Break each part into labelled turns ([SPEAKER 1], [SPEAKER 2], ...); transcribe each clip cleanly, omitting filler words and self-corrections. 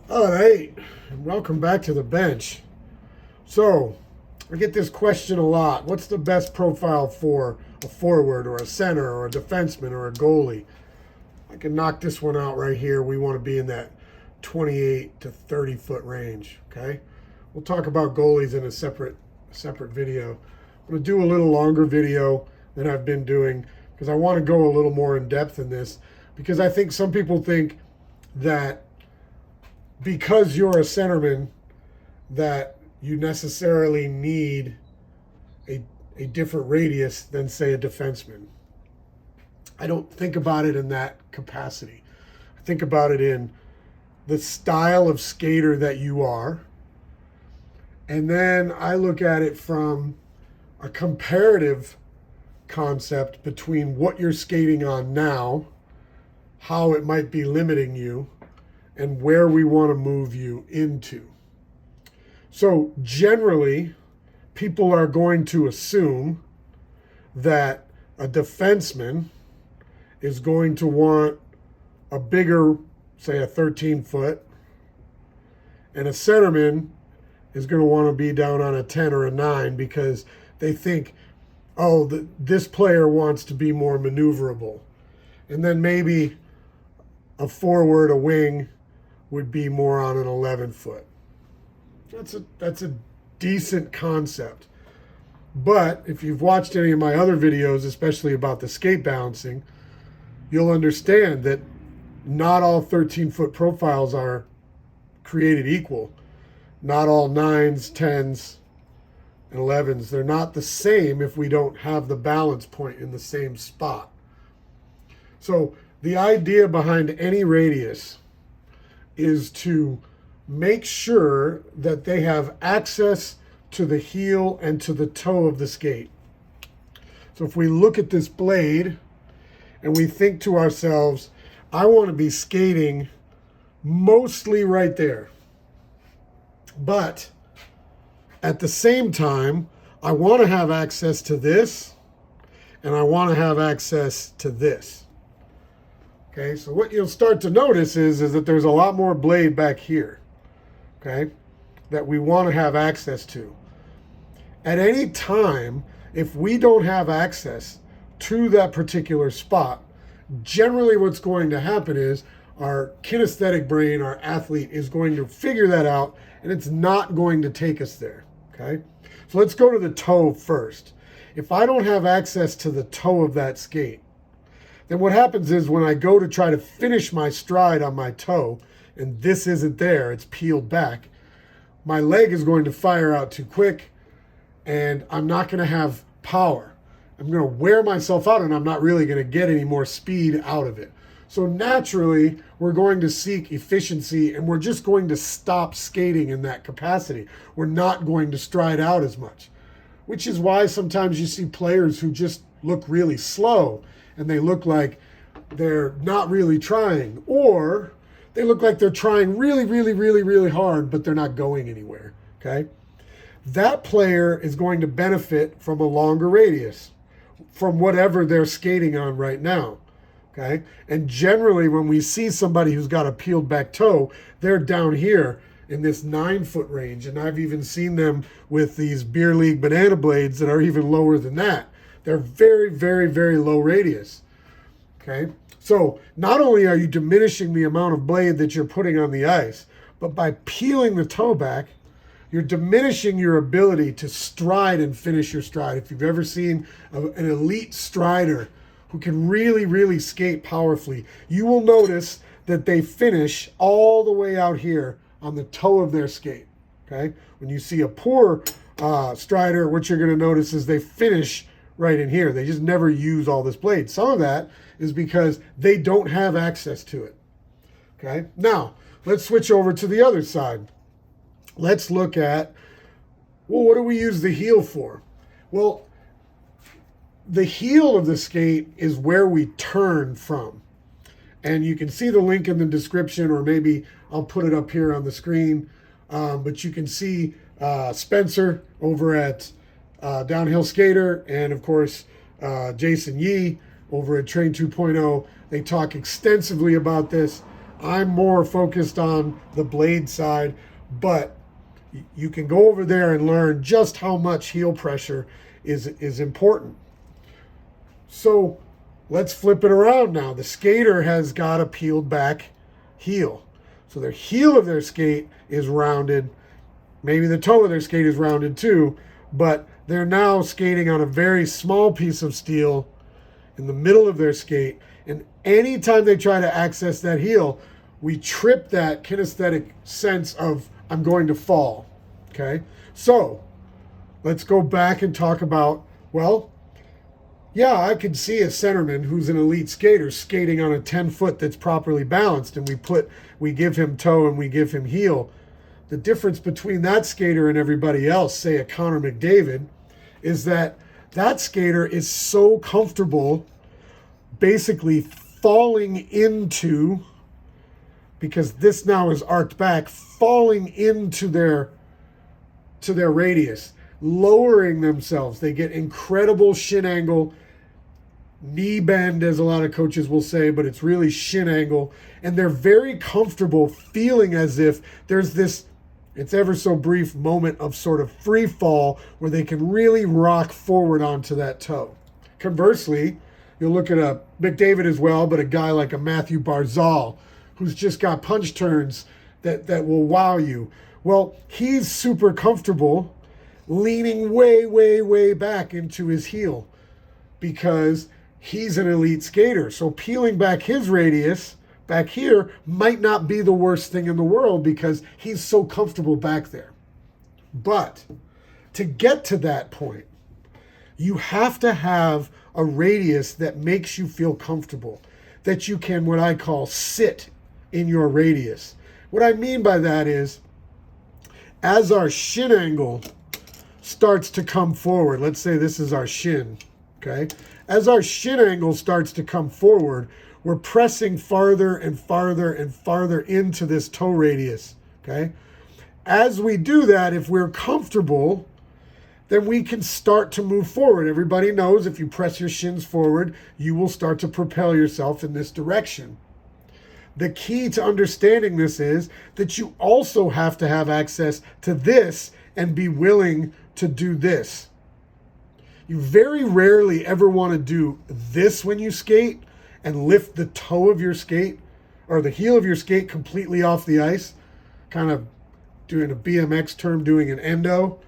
[SPEAKER 1] All right, welcome back to the bench. So, I get this question a lot. What's the best profile for a forward or a center or a defenseman or a goalie? I can knock this one out right here. We want to be in that 28 to 30 foot range, okay? We'll talk about goalies in a separate video. I'm going to do a little longer video than I've been doing because I want to go a little more in depth in this, because I think some people think that because you're a centerman that you necessarily need a different radius than, say, a defenseman. I don't think about it in that capacity. I think about it in the style of skater that you are. And then I look at it from a comparative concept between what you're skating on now, how it might be limiting you, and where we want to move you into. So generally, people are going to assume that a defenseman is going to want a bigger, say a 13 foot, and a centerman is going to want to be down on a 10 or a 9 because they think, oh, this player wants to be more maneuverable. And then maybe a forward, a wing, would be more on an 11 foot. That's a decent concept. But if you've watched any of my other videos, especially about the skate balancing, you'll understand that not all 13-foot profiles are created equal. Not all 9s, 10s, and 11s. They're not the same if we don't have the balance point in the same spot. So the idea behind any radius is to make sure that they have access to the heel and to the toe of the skate. So if we look at this blade and we think to ourselves, I want to be skating mostly right there. But at the same time, I want to have access to this and I want to have access to this. Okay, so what you'll start to notice is that there's a lot more blade back here, okay, that we want to have access to. At any time, if we don't have access to that particular spot, generally what's going to happen is our kinesthetic brain, our athlete, is going to figure that out, and it's not going to take us there, okay? So let's go to the toe first. If I don't have access to the toe of that skate, then what happens is when I go to try to finish my stride on my toe, and this isn't there, it's peeled back, my leg is going to fire out too quick, and I'm not going to have power. I'm going to wear myself out, and I'm not really going to get any more speed out of it. So naturally, we're going to seek efficiency, and we're just going to stop skating in that capacity. We're not going to stride out as much, which is why sometimes you see players who just look really slow, and they look like they're not really trying, or they look like they're trying really, really, really, really hard, but they're not going anywhere, okay? That player is going to benefit from a longer radius, from whatever they're skating on right now, okay? And generally, when we see somebody who's got a peeled back toe, they're down here in this 9-foot range, and I've even seen them with these beer league banana blades that are even lower than that. They're very, very, very low radius, okay? So not only are you diminishing the amount of blade that you're putting on the ice, but by peeling the toe back, you're diminishing your ability to stride and finish your stride. If you've ever seen an elite strider who can really, really skate powerfully, you will notice that they finish all the way out here on the toe of their skate, okay? When you see a poor strider, what you're going to notice is they finish right in here. They just never use all this blade. Some of that is because they don't have access to it, okay? Now, let's switch over to the other side. Let's look at, well, what do we use the heel for? Well, the heel of the skate is where we turn from. And you can see the link in the description, or maybe I'll put it up here on the screen. But you can see Spencer over at Downhill Skater, and of course Jason Yee over at Train 2.0. They talk extensively about this. I'm more focused on the blade side, but you can go over there and learn just how much heel pressure is important. So let's flip it around now. The skater has got a peeled back heel. So their heel of their skate is rounded. Maybe the toe of their skate is rounded too, but they're now skating on a very small piece of steel in the middle of their skate. And anytime they try to access that heel, we trip that kinesthetic sense of I'm going to fall. Okay? So let's go back and talk about, well, yeah, I could see a centerman who's an elite skater skating on a 10-foot that's properly balanced, and we give him toe and we give him heel. The difference between that skater and everybody else, say a Connor McDavid, is that that skater is so comfortable basically falling into, because this now is arced back, falling into their radius, lowering themselves. They get incredible shin angle, knee bend, as a lot of coaches will say, but it's really shin angle. And they're very comfortable feeling as if there's this, it's ever so brief moment of sort of free fall where they can really rock forward onto that toe. Conversely, you'll look at a McDavid as well, but a guy like a Matthew Barzal, who's just got punch turns that will wow you. Well, he's super comfortable leaning way, way, way back into his heel because he's an elite skater. So peeling back his radius back here might not be the worst thing in the world because he's so comfortable back there. But to get to that point, you have to have a radius that makes you feel comfortable, that you can, what I call, sit in your radius. What I mean by that is, as our shin angle starts to come forward, let's say this is our shin, okay? As our shin angle starts to come forward, we're pressing farther and farther and farther into this toe radius, okay? As we do that, if we're comfortable, then we can start to move forward. Everybody knows if you press your shins forward, you will start to propel yourself in this direction. The key to understanding this is that you also have to have access to this and be willing to do this. You very rarely ever want to do this when you skate and lift the toe of your skate or the heel of your skate completely off the ice, kind of doing a BMX term, doing an endo.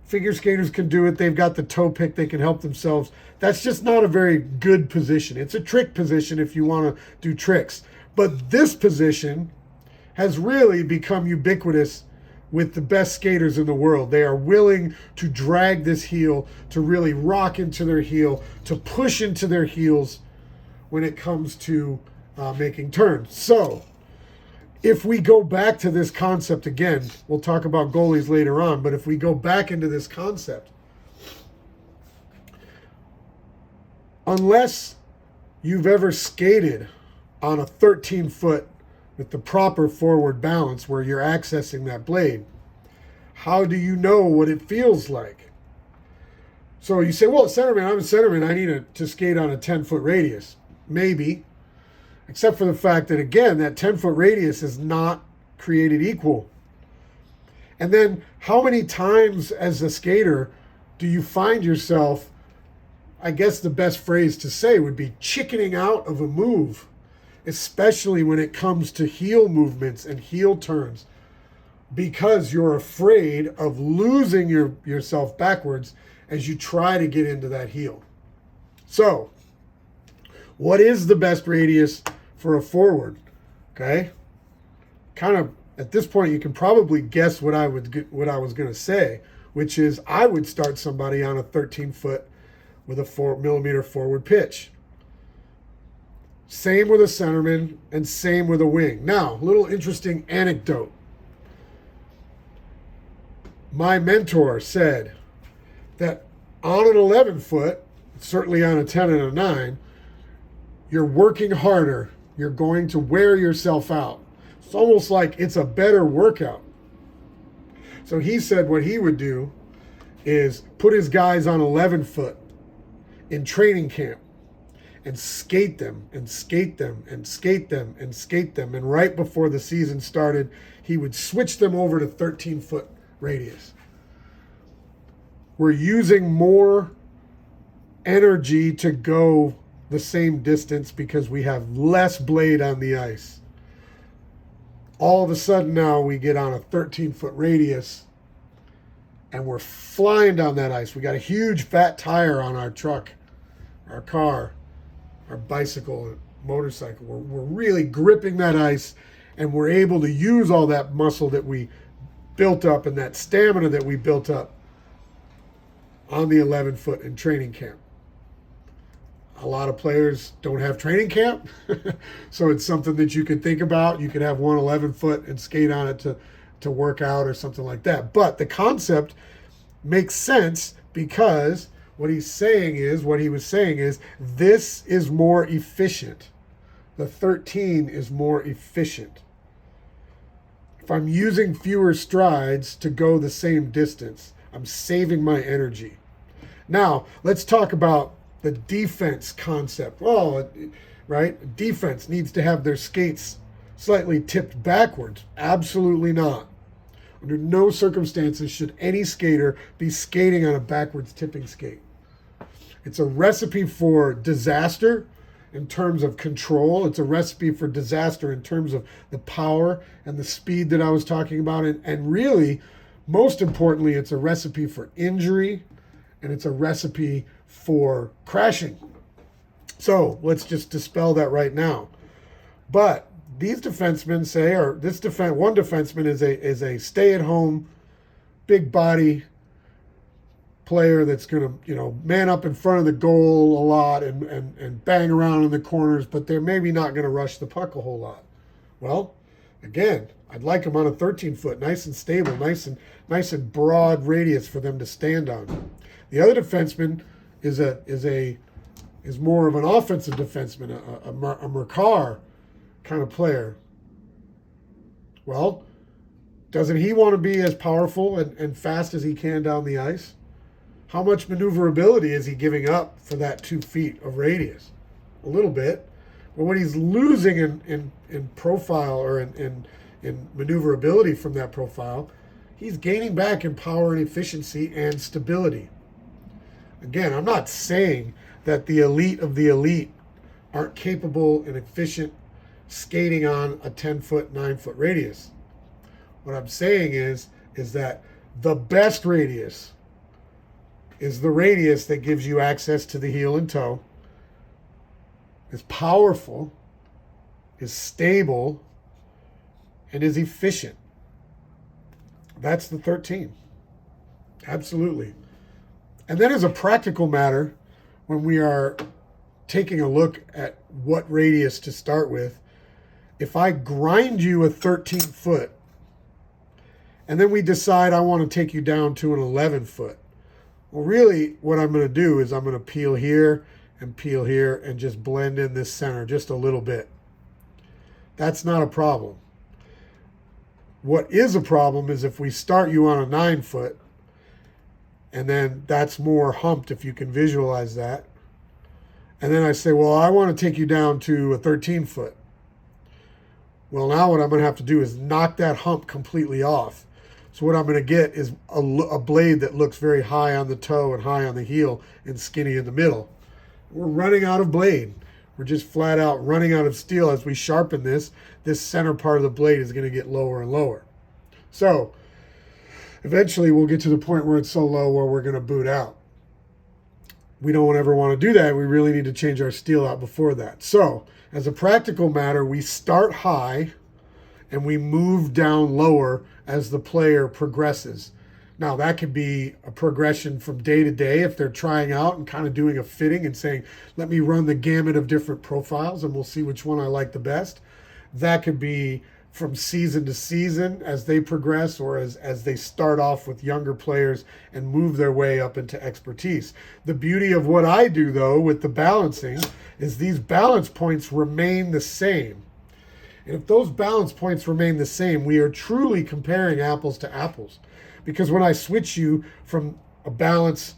[SPEAKER 1] Figure skaters can do it. They've got the toe pick. They can help themselves. That's just not a very good position. It's a trick position if you want to do tricks. But this position has really become ubiquitous with the best skaters in the world. They are willing to drag this heel, to really rock into their heel, to push into their heels when it comes to making turns. So if we go back to this concept again, we'll talk about goalies later on, but if we go back into this concept, unless you've ever skated on a 13-foot with the proper forward balance where you're accessing that blade, how do you know what it feels like? So you say, well, centerman, I'm a centerman, I need to skate on a 10-foot radius. Maybe, except for the fact that, again, that 10-foot radius is not created equal. And then how many times as a skater do you find yourself, I guess the best phrase to say would be chickening out of a move, especially when it comes to heel movements and heel turns, because you're afraid of losing yourself backwards as you try to get into that heel. So, what is the best radius for a forward? Okay? Kind of, at this point, you can probably guess what I was going to say, which is I would start somebody on a 13-foot with a 4mm forward pitch. Same with a centerman and same with a wing. Now, a little interesting anecdote. My mentor said that on an 11-foot, certainly on a 10 and a 9, you're working harder. You're going to wear yourself out. It's almost like it's a better workout. So he said what he would do is put his guys on 11-foot in training camp and skate them and skate them and skate them and skate them. And right before the season started, he would switch them over to 13-foot radius. We're using more energy to go the same distance because we have less blade on the ice. All of a sudden now we get on a 13-foot radius and we're flying down that ice. We got a huge fat tire on our truck, our car, our bicycle, motorcycle. We're really gripping that ice, and we're able to use all that muscle that we built up and that stamina that we built up on the 11-foot in training camp. A lot of players don't have training camp, so it's something that you could think about. You could have one 11-foot and skate on it to work out or something like that. But the concept makes sense because what he was saying is this is more efficient. The 13 is more efficient. If I'm using fewer strides to go the same distance, I'm saving my energy. Now, let's talk about the defense concept. Well, right? Defense needs to have their skates slightly tipped backwards. Absolutely not. Under no circumstances should any skater be skating on a backwards tipping skate. It's a recipe for disaster in terms of control. It's a recipe for disaster in terms of the power and the speed that I was talking about. And really, most importantly, it's a recipe for injury, and it's a recipe for crashing. So let's just dispel that right now. But these defensemen say, or one defenseman is a stay-at-home, big body player that's going to, man up in front of the goal a lot and bang around in the corners, but they're maybe not going to rush the puck a whole lot. Well, again, I'd like them on a 13-foot, nice and stable, nice and broad radius for them to stand on. The other defenseman is more of an offensive defenseman, a Mercar kind of player. Well, doesn't he want to be as powerful and fast as he can down the ice? How much maneuverability is he giving up for that 2 feet of radius? A little bit. But what he's losing in profile or in maneuverability from that profile, he's gaining back in power and efficiency and stability. Again, I'm not saying that the elite of the elite aren't capable and efficient skating on a 10-foot, 9-foot radius. What I'm saying is that the best radius is the radius that gives you access to the heel and toe, is powerful, is stable, and is efficient. That's the 13. Absolutely. And then as a practical matter, when we are taking a look at what radius to start with, if I grind you a 13-foot, and then we decide I want to take you down to an 11-foot, well, really what I'm going to do is I'm going to peel here and just blend in this center just a little bit. That's not a problem. What is a problem is if we start you on a 9-foot, and then that's more humped if you can visualize that. And then I say, well, I want to take you down to a 13-foot. Well, now what I'm going to have to do is knock that hump completely off. So what I'm going to get is a blade that looks very high on the toe and high on the heel and skinny in the middle. We're running out of blade. We're just flat out running out of steel. As we sharpen this center part of the blade is going to get lower and lower. So eventually we'll get to the point where it's so low where we're going to boot out. We don't ever want to do that. We really need to change our steel out before that. So as a practical matter, we start high and we move down lower as the player progresses. Now, that could be a progression from day to day if they're trying out and kind of doing a fitting and saying, let me run the gamut of different profiles and we'll see which one I like the best. That could be from season to season as they progress, or as they start off with younger players and move their way up into expertise. The beauty of what I do, though, with the balancing is these balance points remain the same. And if those balance points remain the same, we are truly comparing apples to apples. Because when I switch you from a balance,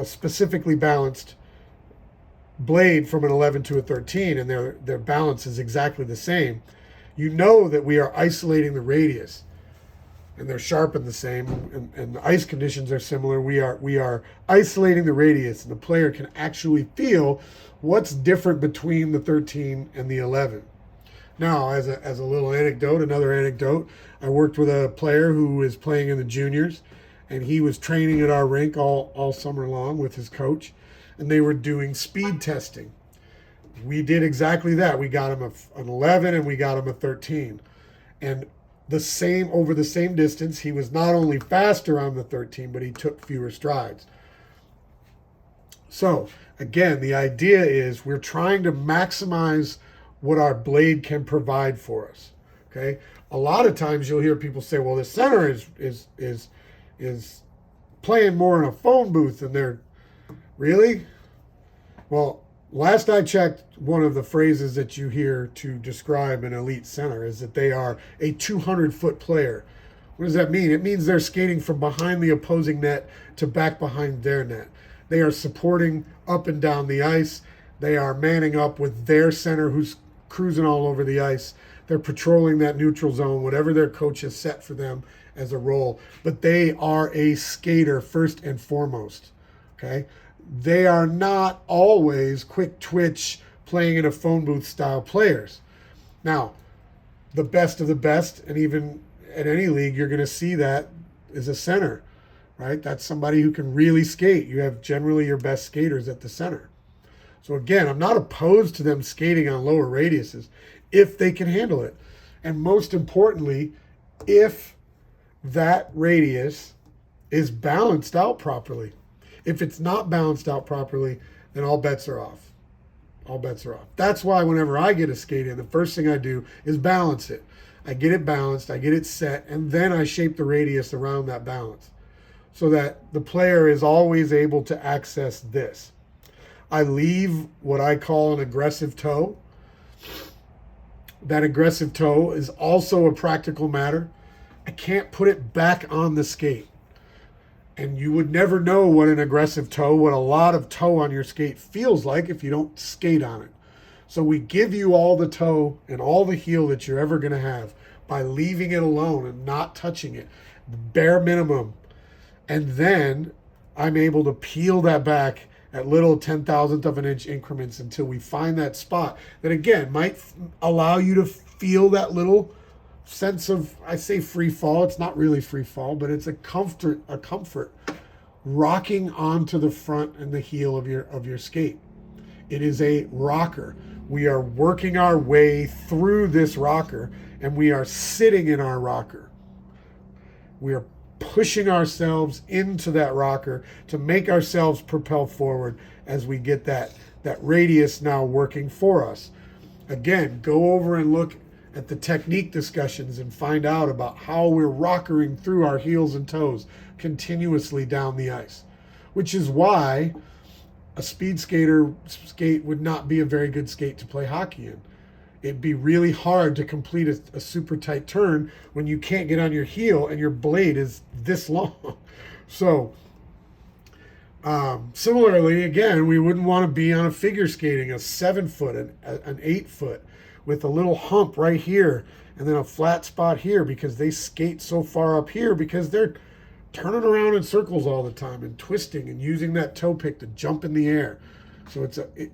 [SPEAKER 1] specifically balanced blade from an 11 to a 13 and their balance is exactly the same, you know that we are isolating the radius, and they're sharpened the same, and the ice conditions are similar. We are isolating the radius, and the player can actually feel what's different between the 13 and the 11. Now, as a little anecdote, another anecdote, I worked with a player who is playing in the juniors, and he was training at our rink all summer long with his coach, and they were doing speed testing. We did exactly that. We got him an 11 and we got him a 13. And over the same distance, he was not only faster on the 13, but he took fewer strides. So, again, the idea is we're trying to maximize what our blade can provide for us. Okay? A lot of times you'll hear people say, well, the center is playing more in a phone booth than they're really? Well, last I checked, one of the phrases that you hear to describe an elite center is that they are a 200-foot player. What does that mean? It means they're skating from behind the opposing net to back behind their net. They are supporting up and down the ice. They are manning up with their center who's cruising all over the ice. They're patrolling that neutral zone, whatever their coach has set for them as a role. But they are a skater first and foremost. Okay? They are not always quick twitch playing in a phone booth style players. Now, the best of the best, and even at any league, you're going to see that is a center, right? That's somebody who can really skate. You have generally your best skaters at the center. So again, I'm not opposed to them skating on lower radiuses if they can handle it. And most importantly, if that radius is balanced out properly. If it's not balanced out properly, then all bets are off. All bets are off. That's why whenever I get a skate in, the first thing I do is balance it. I get it balanced, I get it set, and then I shape the radius around that balance so that the player is always able to access this. I leave what I call an aggressive toe. That aggressive toe is also a practical matter. I can't put it back on the skate. And you would never know what an aggressive toe, what a lot of toe on your skate feels like if you don't skate on it. So we give you all the toe and all the heel that you're ever going to have by leaving it alone and not touching it, bare minimum. And then I'm able to peel that back at little 10,000th of an inch increments until we find that spot that, again, might allow you to feel that little sense of, I say free fall. It's not really free fall, but it's a comfort rocking onto the front and the heel of your skate. It is a rocker. We are working our way through this rocker, and we are sitting in our rocker. We are pushing ourselves into that rocker to make ourselves propel forward as we get that radius now working for us. Again, go over and look at the technique discussions and find out about how we're rockering through our heels and toes continuously down the ice, which is why a speed skater skate would not be a very good skate to play hockey in. It'd be really hard to complete a super tight turn when you can't get on your heel and your blade is this long. So similarly, again, we wouldn't want to be on a figure skating, a 7-foot, an 8-foot, with a little hump right here and then a flat spot here because they skate so far up here because they're turning around in circles all the time and twisting and using that toe pick to jump in the air. So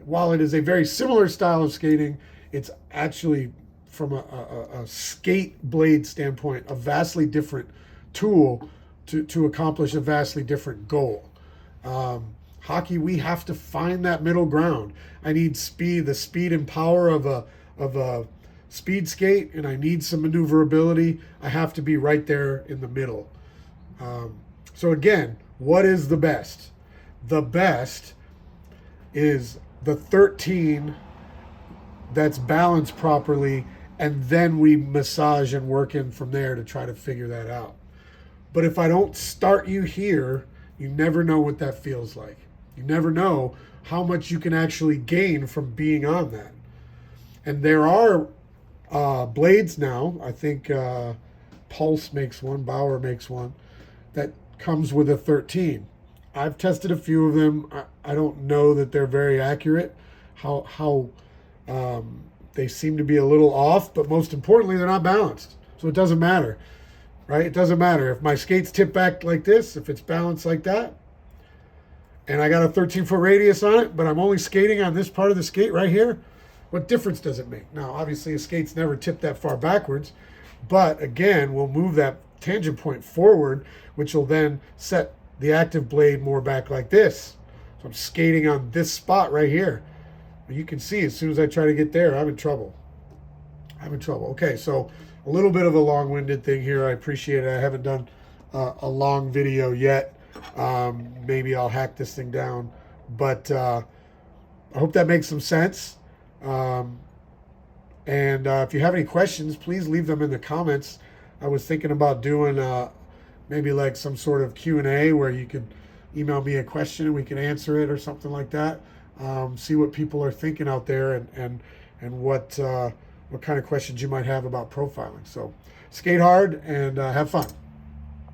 [SPEAKER 1] while it is a very similar style of skating, it's actually, from a skate blade standpoint, a vastly different tool to accomplish a vastly different goal. Hockey, we have to find that middle ground. I need speed, the speed and power of a speed skate, and I need some maneuverability. I have to be right there in the middle. So again, what is the best? The best is the 13 that's balanced properly, and then we massage and work in from there to try to figure that out. But if I don't start you here, you never know what that feels like. You never know how much you can actually gain from being on that. And there are blades now. I think Pulse makes one, Bauer makes one, that comes with a 13. I've tested a few of them. I don't know that they're very accurate. how they seem to be a little off, but most importantly, they're not balanced. So it doesn't matter, right? It doesn't matter if my skates tip back like this, if it's balanced like that, and I got a 13-foot radius on it, but I'm only skating on this part of the skate right here. What difference does it make? Now, obviously, a skate's never tipped that far backwards, but again, we'll move that tangent point forward, which will then set the active blade more back like this. So I'm skating on this spot right here. You can see as soon as I try to get there, I'm in trouble. Okay, so a little bit of a long-winded thing here. I appreciate it. I haven't done a long video yet. Maybe I'll hack this thing down. But I hope that makes some sense. And if you have any questions, please leave them in the comments. I was thinking about doing maybe like some sort of Q&A where you could email me a question and we can answer it or something like that. See what people are thinking out there and what kind of questions you might have about profiling. So skate hard and have fun.